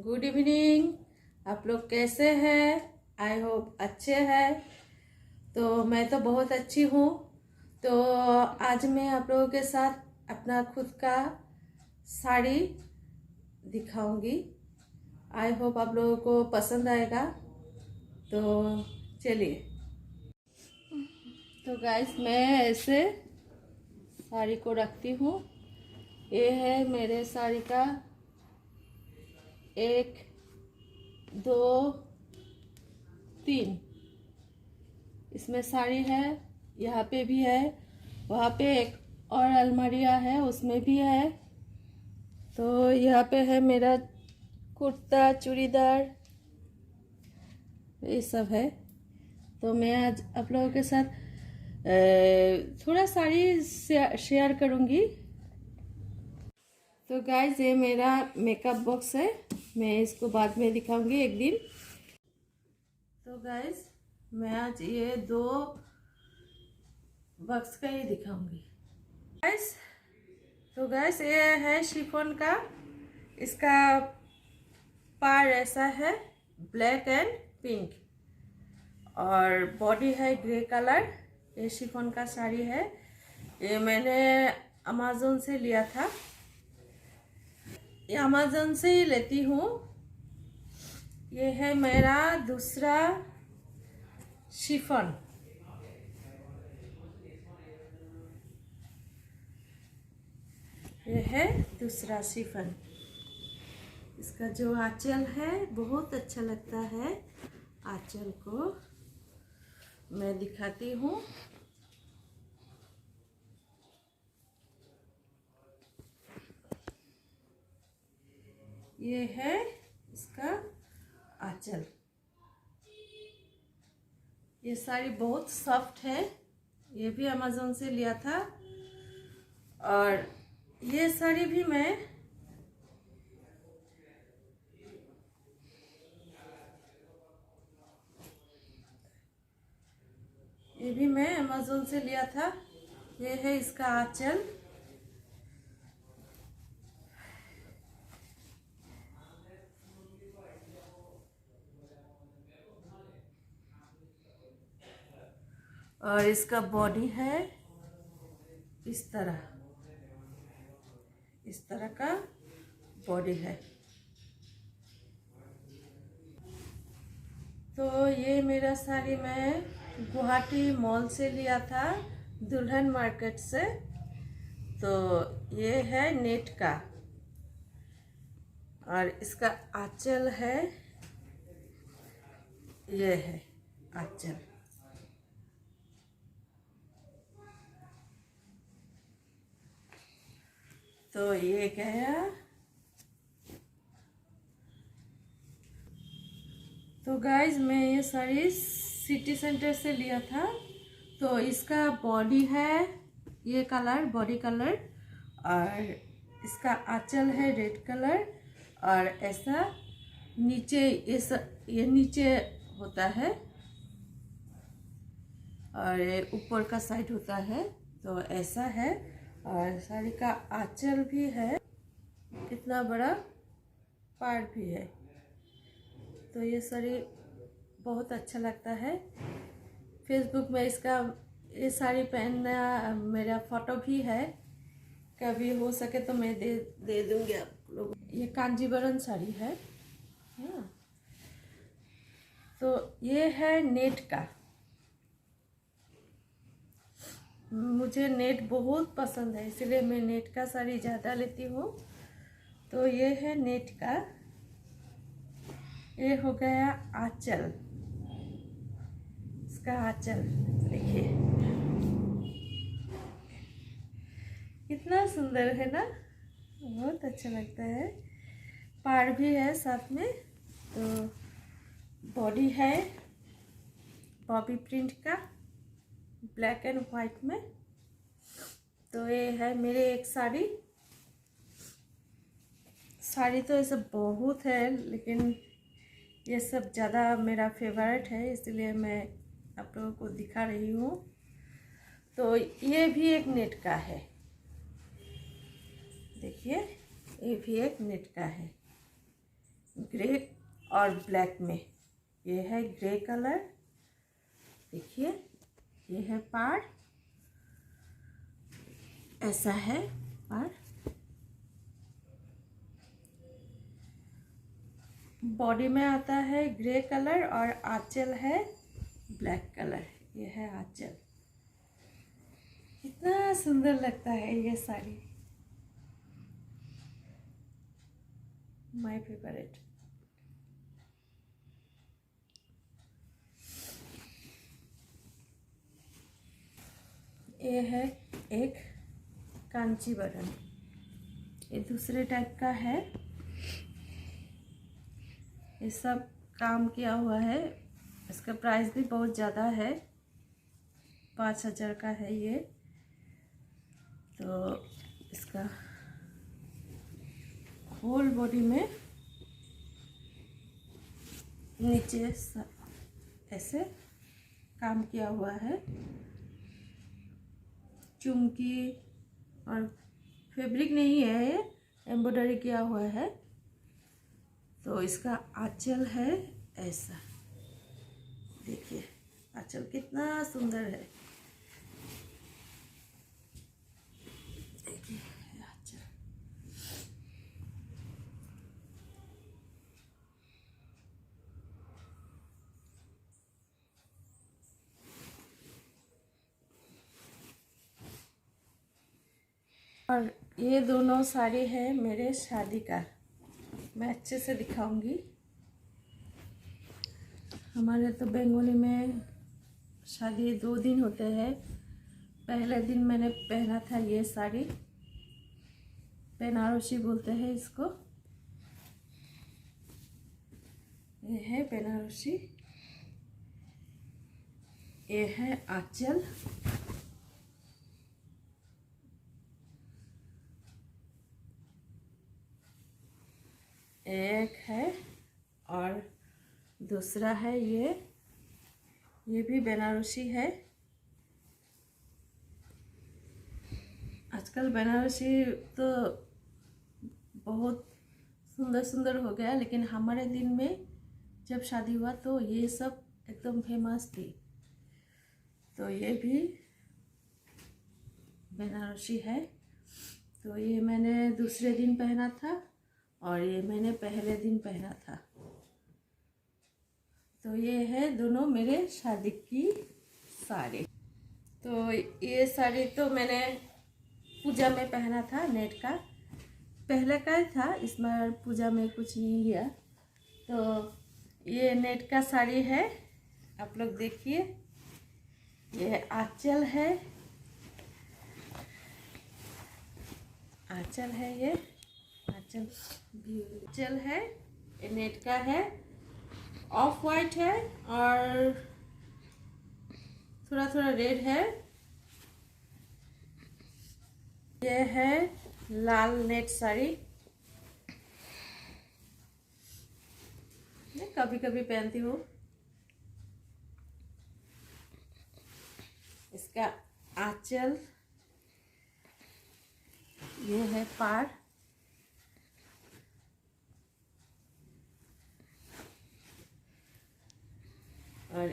Good evening. आप लोग कैसे हैं? आई होप अच्छे हैं। तो मैं तो बहुत अच्छी हूँ। तो आज मैं आप लोगों के साथ अपना खुद का साड़ी दिखाऊंगी। आई होप आप लोगों को पसंद आएगा। तो चलिए। तो गाइस, मैं ऐसे साड़ी को रखती हूँ। ये है मेरे साड़ी का 1 2 3 इसमें साड़ी है, यहाँ पे भी है, वहाँ पे एक और अलमारिया है, उसमें भी है। तो यहाँ पे है मेरा कुर्ता, चूड़ीदार, ये सब है। तो मैं आज आप लोगों के साथ थोड़ा साड़ी शेयर करूँगी। तो गाइस, ये मेरा मेकअप बॉक्स है, मैं इसको बाद में दिखाऊंगी एक दिन। तो गाइस, मैं आज ये 2 बॉक्स का ही दिखाऊंगी गाइस। तो गाइस, ये है शिफॉन का। इसका पार ऐसा है, ब्लैक एंड पिंक, और बॉडी है ग्रे कलर। ये शिफॉन का साड़ी है। ये मैंने अमेज़न से लिया था। ये अमेज़न से ही लेती हूँ। ये है मेरा दूसरा शिफॉन। ये है दूसरा शिफॉन। इसका जो आंचल है बहुत अच्छा लगता है। आंचल को मैं दिखाती हूँ। ये है इसका आंचल। ये साड़ी बहुत सॉफ्ट है। ये भी अमेज़न से लिया था। और ये साड़ी भी मैं अमेज़न से लिया था। ये है इसका आंचल। और इसका बॉडी है इस तरह का बॉडी है। तो ये मेरा साड़ी मैं गुवाहाटी मॉल से लिया था, दुल्हन मार्केट से। तो ये है नेट का, और इसका आंचल है, ये है आंचल। तो ये गया। तो गाइज, मैं ये साड़ी सिटी सेंटर से लिया था। तो इसका बॉडी है ये कलर, बॉडी कलर, और इसका आंचल है रेड कलर, और ऐसा नीचे ये नीचे होता है, और ये ऊपर का साइड होता है। तो ऐसा है। और साड़ी का आंचल भी है, कितना बड़ा पार भी है। तो ये साड़ी बहुत अच्छा लगता है। फेसबुक में इसका ये साड़ी पहनना मेरा फोटो भी है। कभी हो सके तो मैं दे दूंगी आप लोग। ये कांजीवरम साड़ी है। हाँ। तो ये है नेट का। मुझे नेट बहुत पसंद है, इसलिए मैं नेट का साड़ी ज़्यादा लेती हूँ। तो ये है नेट का। ये हो गया आंचल। इसका आंचल देखिए कितना सुंदर है ना, बहुत अच्छा लगता है। पाड़ भी है साथ में। तो बॉडी है बॉबी प्रिंट का, ब्लैक एंड वाइट में। तो ये है मेरे एक साड़ी तो ऐसे बहुत है, लेकिन ये सब ज़्यादा मेरा फेवरेट है, इसलिए मैं आप लोगों को दिखा रही हूँ। तो ये भी एक नेट का है, देखिए ये भी एक नेट का है। ग्रे और ब्लैक में। ये है ग्रे कलर, देखिए ये है पाड़, ऐसा है पाड़। बॉडी में आता है ग्रे कलर और आंचल है ब्लैक कलर। ये है आंचल, कितना सुंदर लगता है ये साड़ी, माय फेवरेट। ये है एक कांचीवरम, ये दूसरे टाइप का है। ये सब काम किया हुआ है, इसका प्राइस भी बहुत ज़्यादा है, 5000 का है ये। तो इसका होल बॉडी में नीचे ऐसे काम किया हुआ है, चुमकी और फैब्रिक नहीं है, ये एम्ब्रॉयडरी किया हुआ है। तो इसका आंचल है ऐसा, देखिए आंचल कितना सुंदर है, देखिए आंचल। और ये दोनों साड़ी है मेरे शादी का, मैं अच्छे से दिखाऊंगी। हमारे तो बंगाली में शादी 2 दिन होते हैं। पहले दिन मैंने पहना था ये साड़ी, बनारसी बोलते हैं इसको, ये है बनारसी। ये है आंचल, एक है और दूसरा है ये भी बनारसी है। आजकल बनारसी तो बहुत सुंदर सुंदर हो गया, लेकिन हमारे दिन में जब शादी हुआ तो ये सब एकदम फेमस थी। तो ये भी बनारसी है। तो ये मैंने दूसरे दिन पहना था और ये मैंने पहले दिन पहना था। तो ये है दोनों मेरे शादी की साड़ी। तो ये साड़ी तो मैंने पूजा में पहना था, नेट का पहले का था, इसमें पूजा में कुछ नहीं लिया। तो ये नेट का साड़ी है, आप लोग देखिए। ये आंचल है, आंचल है, ये आंचल है, ये नेट का है, ऑफ वाइट है और थोड़ा थोड़ा रेड है। ये है लाल नेट साड़ी, मैं कभी कभी पहनती हूँ। इसका आंचल, ये है पाड़ और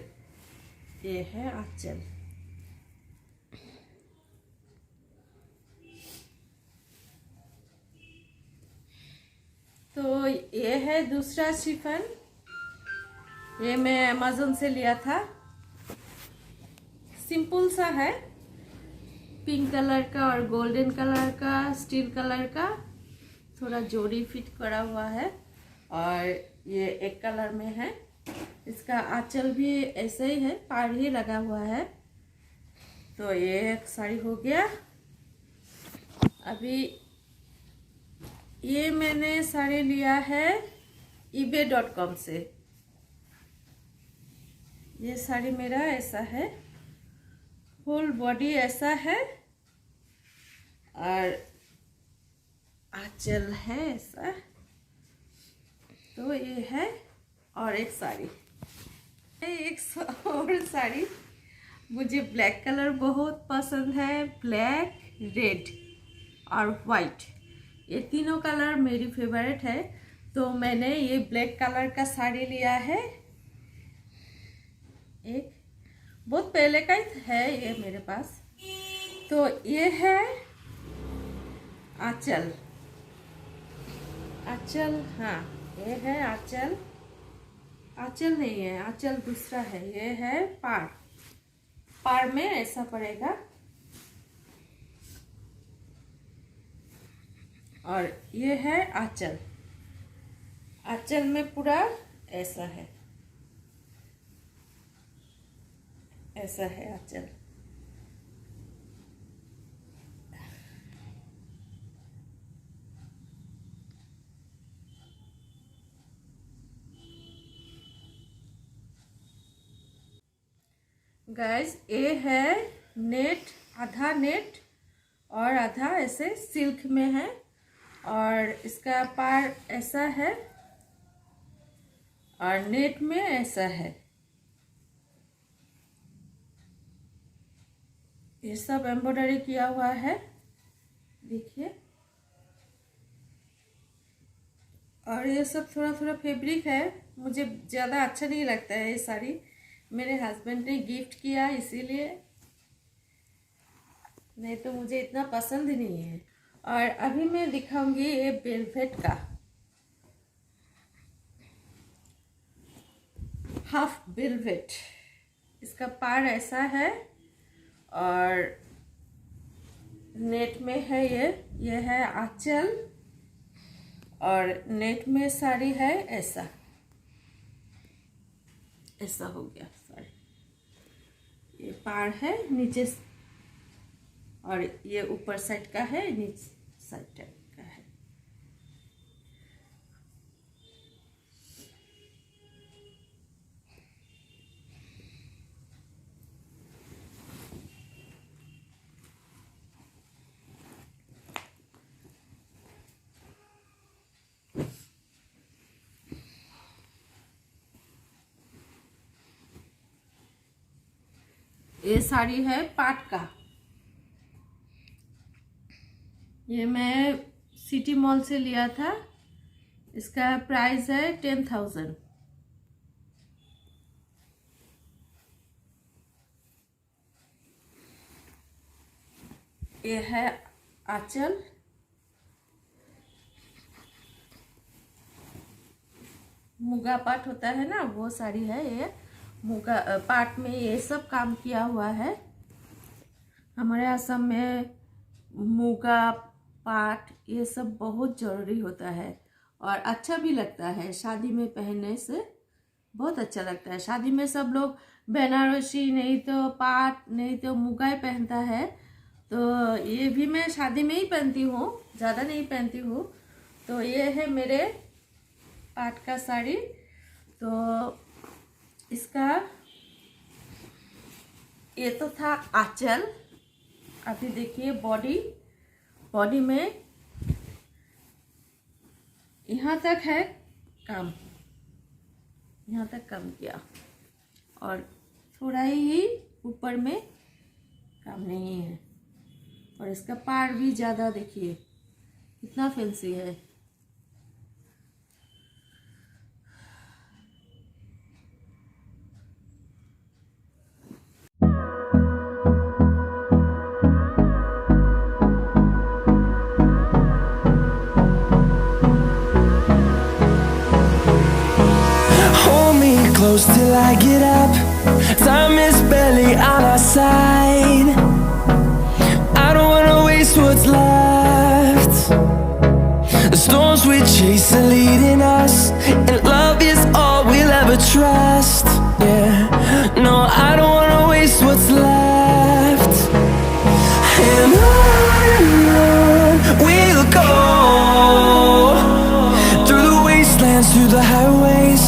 ये है आंचल। तो ये है दूसरा शिफन, ये मैं अमेज़न से लिया था। सिंपल सा है, पिंक कलर का और गोल्डन कलर का, स्टील कलर का, थोड़ा जोड़ी फिट करा हुआ है और ये एक कलर में है। इसका आंचल भी ऐसे ही है, पाड़ ही लगा हुआ है। तो ये एक साड़ी हो गया। अभी ये मैंने साड़ी लिया है ebay.com से। ये साड़ी मेरा ऐसा है, फुल बॉडी ऐसा है और आंचल है ऐसा। तो ये है और एक साड़ी, एक और साड़ी। मुझे ब्लैक कलर बहुत पसंद है, ब्लैक, रेड और वाइट, ये तीनों कलर मेरी फेवरेट है। तो मैंने ये ब्लैक कलर का साड़ी लिया है, एक बहुत पहले का ही है ये मेरे पास। तो ये है आंचल, आंचल, हाँ ये है आंचल, आंचल नहीं है, आंचल दूसरा है, ये है पाड़, पाड़ में ऐसा पड़ेगा और ये है आंचल, आंचल में पूरा ऐसा है, ऐसा है आंचल। गाइस ये है नेट, आधा नेट और आधा ऐसे सिल्क में है और इसका पार ऐसा है और नेट में ऐसा है। ये सब एम्ब्रॉयडरी किया हुआ है, देखिए। और ये सब थोड़ा थोड़ा फैब्रिक है, मुझे ज़्यादा अच्छा नहीं लगता है ये साड़ी, मेरे हस्बैंड ने गिफ्ट किया इसीलिए, नहीं तो मुझे इतना पसंद नहीं है। और अभी मैं दिखाऊंगी ये वेलवेट का हाफ वेलवेट, इसका पार ऐसा है और नेट में है ये है आंचल और नेट में साड़ी है ऐसा, ऐसा हो गया साड़ी। ये पाड़ है नीचे और ये ऊपर साइड का है, नीचे साइड का है। ये साड़ी है पाट का, ये मैं सिटी मॉल से लिया था, इसका प्राइस है 10,000। ये है आंचल, मुगा पाट होता है ना वो साड़ी है, ये मुगा पाट में ये सब काम किया हुआ है। हमारे असम में मुगा पाट ये सब बहुत ज़रूरी होता है और अच्छा भी लगता है, शादी में पहनने से बहुत अच्छा लगता है। शादी में सब लोग बनारसी नहीं तो पाट नहीं तो मुगा ही पहनता है, तो ये भी मैं शादी में ही पहनती हूँ, ज़्यादा नहीं पहनती हूँ। तो ये है मेरे पाट का साड़ी। तो इसका ये तो था आंचल, अभी देखिए बॉडी, बॉडी में यहाँ तक है काम, यहाँ तक काम किया और थोड़ा ही ऊपर में काम नहीं है। और इसका पार भी ज़्यादा देखिए कितना फैंसी है। Close till I get up. Time is barely on our side. I don't wanna waste what's left. The storms we chase are leading us, and love is all we'll ever trust. Yeah, no, I don't wanna waste what's left. And on we'll go, through the wastelands, through the highways,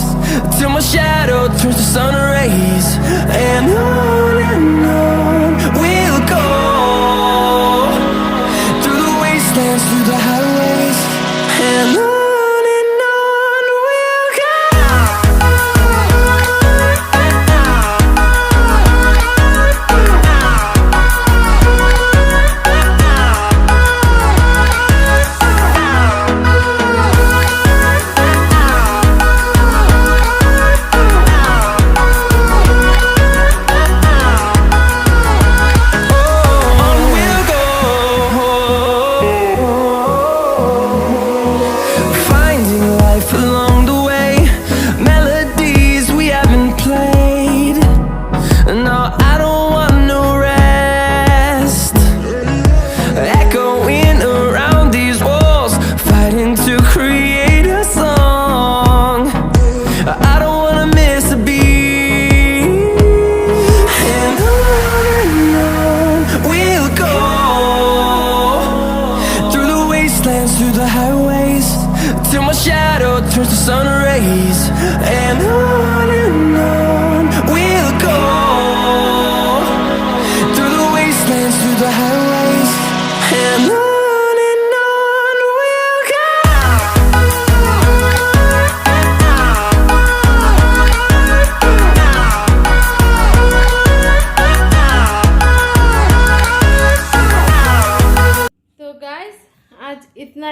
till my shadow turns to sun rays. And on we'll go, through the wastelands, through the highways, and on we'll go.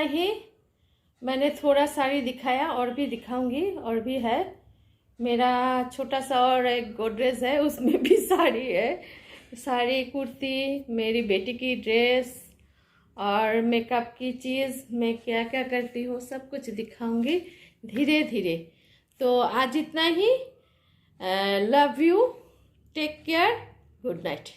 ही मैंने थोड़ा साड़ी दिखाया, और भी दिखाऊंगी, और भी है। मेरा छोटा सा और एक गोदरेज है, उसमें भी साड़ी है। साड़ी, कुर्ती, मेरी बेटी की ड्रेस और मेकअप की चीज़, मैं क्या क्या करती हूँ सब कुछ दिखाऊंगी धीरे धीरे। तो आज इतना ही। Love you, take care, good night.